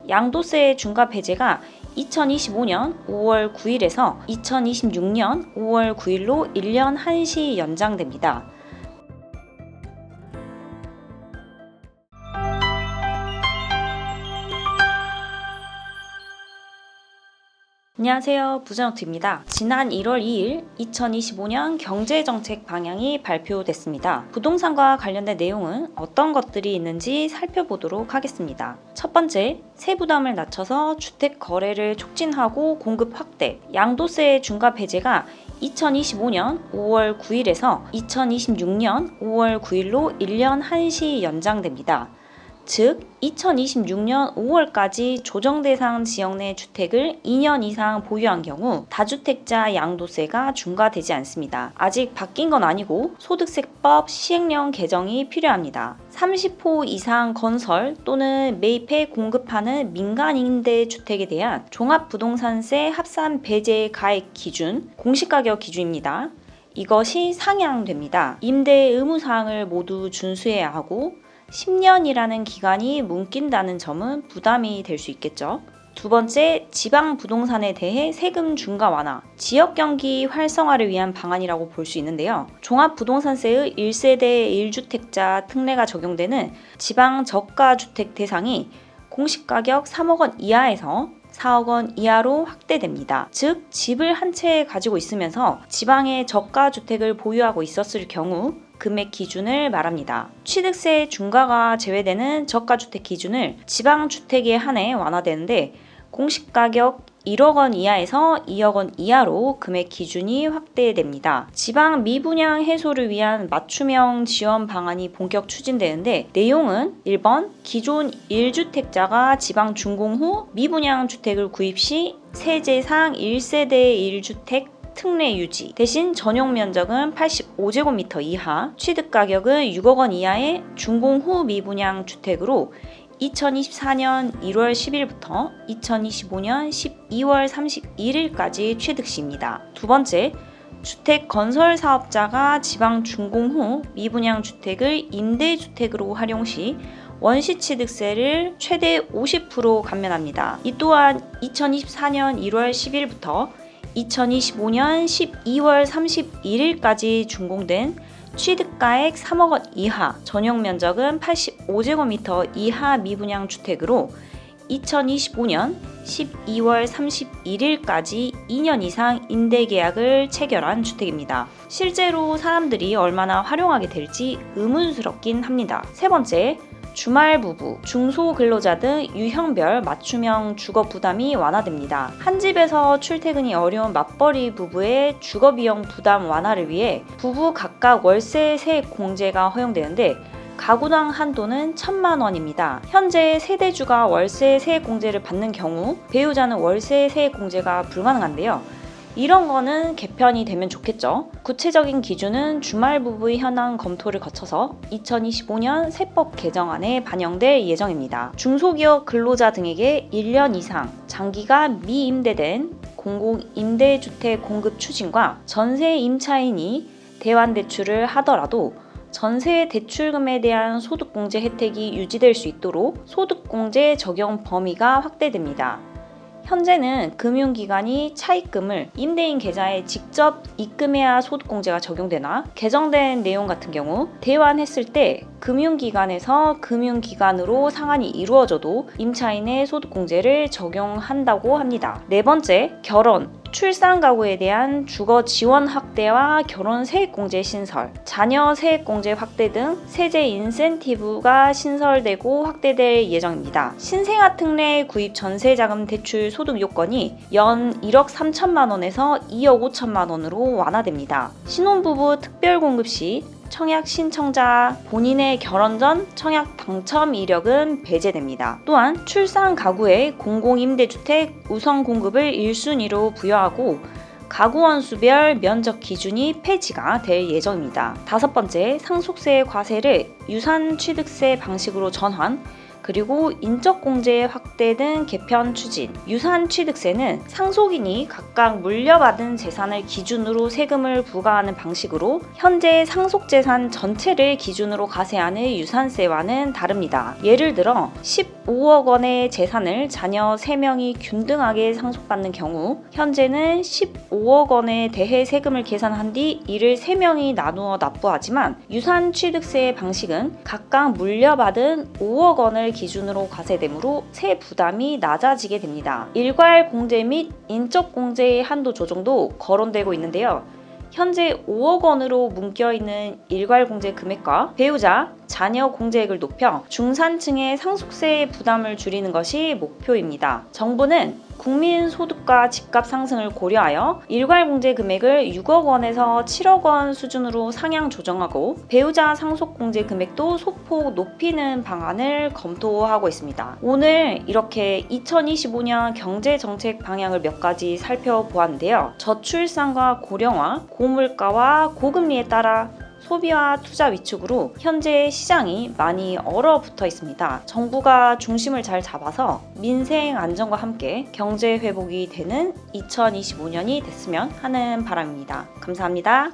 양도세 중과 배제가 2025년 5월 9일에서 2026년 5월 9일로 1년 한시 연장됩니다. 안녕하세요. 부자노트입니다. 지난 1월 2일 2025년 경제정책 방향이 발표됐습니다. 부동산과 관련된 내용은 어떤 것들이 있는지 살펴보도록 하겠습니다. 첫 번째, 세부담을 낮춰서 주택 거래를 촉진하고 공급 확대, 양도세 중과 배제가 2025년 5월 9일에서 2026년 5월 9일로 1년 한시 연장됩니다. 즉 2026년 5월까지 조정 대상 지역 내 주택을 2년 이상 보유한 경우 다주택자 양도세가 중과되지 않습니다. 아직 바뀐 건 아니고 소득세법 시행령 개정이 필요합니다. 30호 이상 건설 또는 매입해 공급하는 민간 임대주택에 대한 종합부동산세 합산 배제 가액 기준, 공시가격 기준입니다. 이것이 상향됩니다. 임대 의무사항을 모두 준수해야 하고 10년이라는 기간이 묶인다는 점은 부담이 될 수 있겠죠. 두 번째, 지방 부동산에 대해 세금 중과 완화, 지역 경기 활성화를 위한 방안이라고 볼 수 있는데요. 종합부동산세의 1세대 1주택자 특례가 적용되는 지방 저가주택 대상이 공시가격 3억 원 이하에서 4억 원 이하로 확대됩니다. 즉, 집을 한 채 가지고 있으면서 지방에 저가주택을 보유하고 있었을 경우 금액 기준을 말합니다. 취득세 중과가 제외되는 저가주택 기준을 지방주택에 한해 완화되는데 공시가격 1억 원 이하에서 2억 원 이하로 금액 기준이 확대됩니다. 지방 미분양 해소를 위한 맞춤형 지원 방안이 본격 추진되는데 내용은 1번 기존 1주택자가 지방 준공 후 미분양 주택을 구입 시 세제상 1세대 1주택 특례 유지, 대신 전용 면적은 85제곱미터 이하, 취득가격은 6억 원 이하의 준공 후 미분양 주택으로 2024년 1월 10일부터 2025년 12월 31일까지 취득 시입니다. 두 번째, 주택 건설 사업자가 지방 준공 후 미분양 주택을 임대주택으로 활용 시 원시취득세를 최대 50% 감면합니다. 이 또한 2024년 1월 10일부터 2025년 12월 31일까지 준공된 취득가액 3억 원 이하, 전용 면적은 85제곱미터 이하 미분양 주택으로 2025년 12월 31일까지 2년 이상 임대계약을 체결한 주택입니다. 실제로 사람들이 얼마나 활용하게 될지 의문스럽긴 합니다. 세 번째, 주말 부부, 중소근로자 등 유형별 맞춤형 주거 부담이 완화됩니다. 한 집에서 출퇴근이 어려운 맞벌이 부부의 주거 비용 부담 완화를 위해 부부 각각 월세 세액 공제가 허용되는데 가구당 한도는 1,000만 원입니다. 현재 세대주가 월세 세액 공제를 받는 경우 배우자는 월세 세액 공제가 불가능한데요. 이런 거는 개편이 되면 좋겠죠. 구체적인 기준은 주말 부부의 현황 검토를 거쳐서 2025년 세법 개정안에 반영될 예정입니다. 중소기업 근로자 등에게 1년 이상 장기간 미임대된 공공임대주택 공급 추진과 전세 임차인이 대환대출을 하더라도 전세 대출금에 대한 소득공제 혜택이 유지될 수 있도록 소득공제 적용 범위가 확대됩니다. 현재는 금융기관이 차입금을 임대인 계좌에 직접 입금해야 소득공제가 적용되나 개정된 내용 같은 경우 대환했을 때 금융기관에서 금융기관으로 상환이 이루어져도 임차인의 소득공제를 적용한다고 합니다. 네 번째, 결혼, 출산 가구에 대한 주거 지원 확대와 결혼 세액공제 신설, 자녀 세액공제 확대 등 세제 인센티브가 신설되고 확대될 예정입니다. 신생아 특례 구입 전세자금 대출 소득 요건이 연 1억 3천만 원에서 2억 5천만 원으로 완화됩니다. 신혼부부 특별공급 시 청약 신청자 본인의 결혼 전 청약 당첨 이력은 배제됩니다. 또한 출산 가구의 공공임대주택 우선 공급을 1순위로 부여하고 가구 원수별 면적 기준이 폐지가 될 예정입니다. 다섯 번째, 상속세 과세를 유산취득세 방식으로 전환, 그리고 인적공제 확대 등 개편 추진. 유산취득세는 상속인이 각각 물려받은 재산을 기준으로 세금을 부과하는 방식으로 현재 상속재산 전체를 기준으로 과세하는 유산세와는 다릅니다. 예를 들어 15억 원의 재산을 자녀 3명이 균등하게 상속받는 경우 현재는 15억 원에 대해 세금을 계산한 뒤 이를 3명이 나누어 납부하지만 유산취득세 방식은 각각 물려받은 5억 원을 기준으로 과세되므로 세 부담이 낮아지게 됩니다. 일괄공제 및 인적공제의 한도 조정도 거론되고 있는데요. 현재 5억 원으로 묶여있는 일괄공제 금액과 배우자, 자녀 공제액을 높여 중산층의 상속세 부담을 줄이는 것이 목표입니다. 정부는 국민 소득과 집값 상승을 고려하여 일괄공제 금액을 6억 원에서 7억 원 수준으로 상향 조정하고 배우자 상속공제 금액도 소폭 높이는 방안을 검토하고 있습니다. 오늘 이렇게 2025년 경제정책 방향을 몇 가지 살펴보았는데요. 저출산과 고령화, 고물가와 고금리에 따라 소비와 투자 위축으로 현재 시장이 많이 얼어붙어 있습니다. 정부가 중심을 잘 잡아서 민생 안정과 함께 경제 회복이 되는 2025년이 됐으면 하는 바람입니다. 감사합니다.